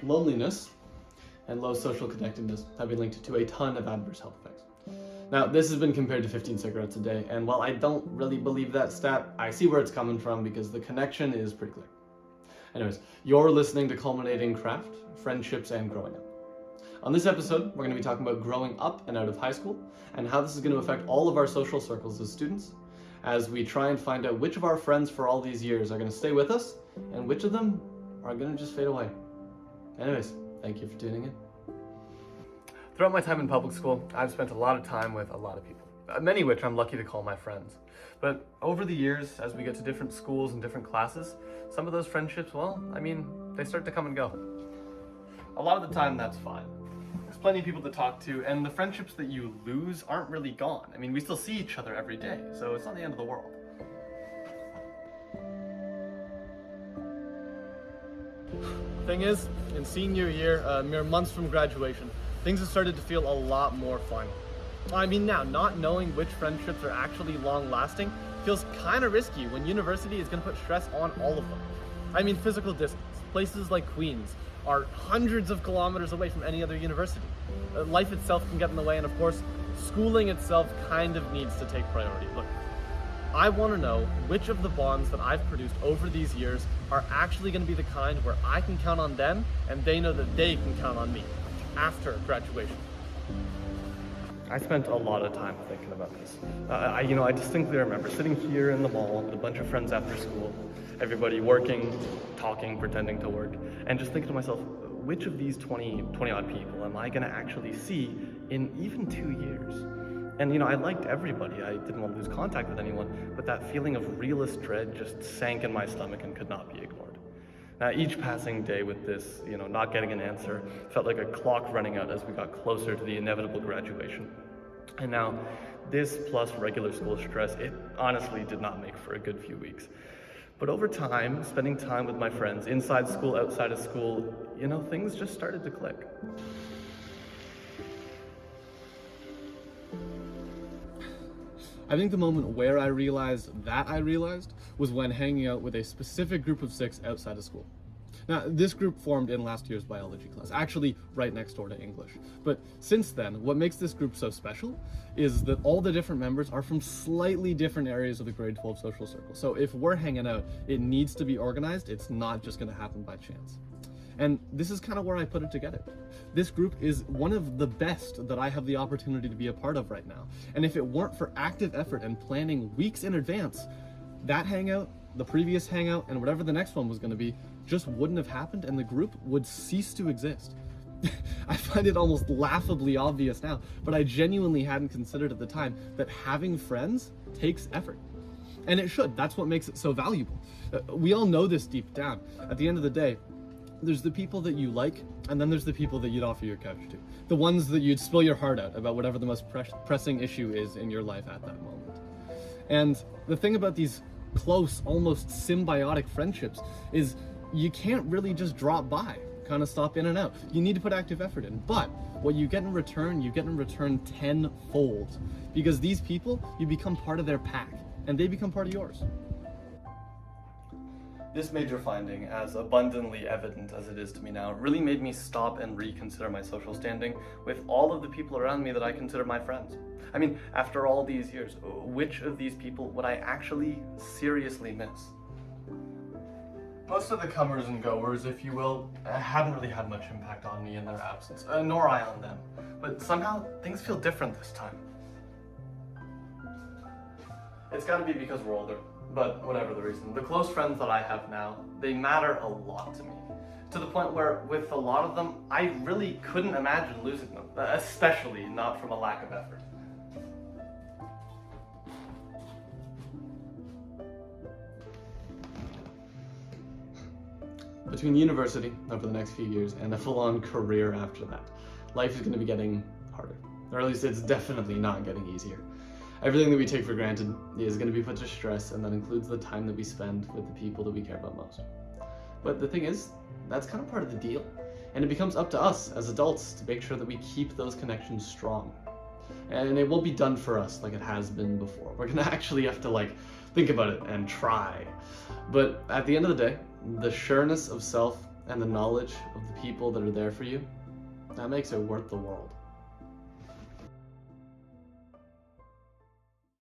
loneliness and low social connectedness have been linked to a ton of adverse health effects. Now, this has been compared to 15 cigarettes a day, and while I don't really believe that stat, I see where it's coming from because the connection is pretty clear. Anyways, you're listening to Culminating Craft, Friendships, and Growing Up. On this episode, we're going to be talking about growing up and out of high school, and how this is going to affect all of our social circles as students, as we try and find out which of our friends for all these years are going to stay with us, and which of them are going to just fade away. Anyways, thank you for tuning in. Throughout my time in public school, I've spent a lot of time with a lot of people, many of which I'm lucky to call my friends. But over the years, as we get to different schools and different classes, some of those friendships, they start to come and go. A lot of the time, that's fine. There's plenty of people to talk to, and the friendships that you lose aren't really gone. We still see each other every day, so it's not the end of the world. Thing is, in senior year, mere months from graduation, things have started to feel a lot more fun. Now, not knowing which friendships are actually long-lasting feels kind of risky when university is going to put stress on all of them. Physical distance. Places like Queen's are hundreds of kilometers away from any other university. Life itself can get in the way, and of course, schooling itself kind of needs to take priority. Look, I want to know which of the bonds that I've produced over these years are actually going to be the kind where I can count on them, and they know that they can count on me after graduation. I spent a lot of time thinking about this. I distinctly remember sitting here in the mall with a bunch of friends after school, everybody working, talking, pretending to work, and just thinking to myself, which of these 20 odd people am I gonna actually see in even 2 years? And I liked everybody, I didn't want to lose contact with anyone, but that feeling of realist dread just sank in my stomach and could not be ignored. Now, each passing day with this, not getting an answer, felt like a clock running out as we got closer to the inevitable graduation. And now, this plus regular school stress, it honestly did not make for a good few weeks. But over time, spending time with my friends, inside school, outside of school, things just started to click. I think the moment where I realized was when hanging out with a specific group of 6 outside of school. Now, this group formed in last year's biology class, actually right next door to English. But since then, what makes this group so special is that all the different members are from slightly different areas of the grade 12 social circle. So if we're hanging out, it needs to be organized. It's not just going to happen by chance. And this is kind of where I put it together. This group is one of the best that I have the opportunity to be a part of right now. And if it weren't for active effort and planning weeks in advance, that hangout, the previous hangout, and whatever the next one was going to be just wouldn't have happened, and the group would cease to exist. I find it almost laughably obvious now, but I genuinely hadn't considered at the time that having friends takes effort. And it should. That's what makes it so valuable. We all know this deep down. At the end of the day, there's the people that you like, and then there's the people that you'd offer your couch to. The ones that you'd spill your heart out about whatever the most pressing issue is in your life at that moment. And the thing about these close, almost symbiotic friendships is you can't really just drop by, kind of stop in and out. You need to put active effort in. But what you get in return tenfold. Because these people, you become part of their pack, and they become part of yours. This major finding, as abundantly evident as it is to me now, really made me stop and reconsider my social standing with all of the people around me that I consider my friends. After all these years, which of these people would I actually seriously miss? Most of the comers and goers, if you will, haven't really had much impact on me in their absence, nor I on them. But somehow, things feel different this time. It's gotta be because we're older, but whatever the reason. The close friends that I have now, they matter a lot to me. To the point where, with a lot of them, I really couldn't imagine losing them, especially not from a lack of effort. Between university over the next few years and a full-on career after that, life is going to be getting harder. Or at least it's definitely not getting easier. Everything that we take for granted is going to be put to stress, and that includes the time that we spend with the people that we care about most. But the thing is, that's kind of part of the deal. And it becomes up to us as adults to make sure that we keep those connections strong. And it won't be done for us like it has been before. We're going to actually have to think about it and try. But at the end of the day, the sureness of self and the knowledge of the people that are there for you, that makes it worth the world.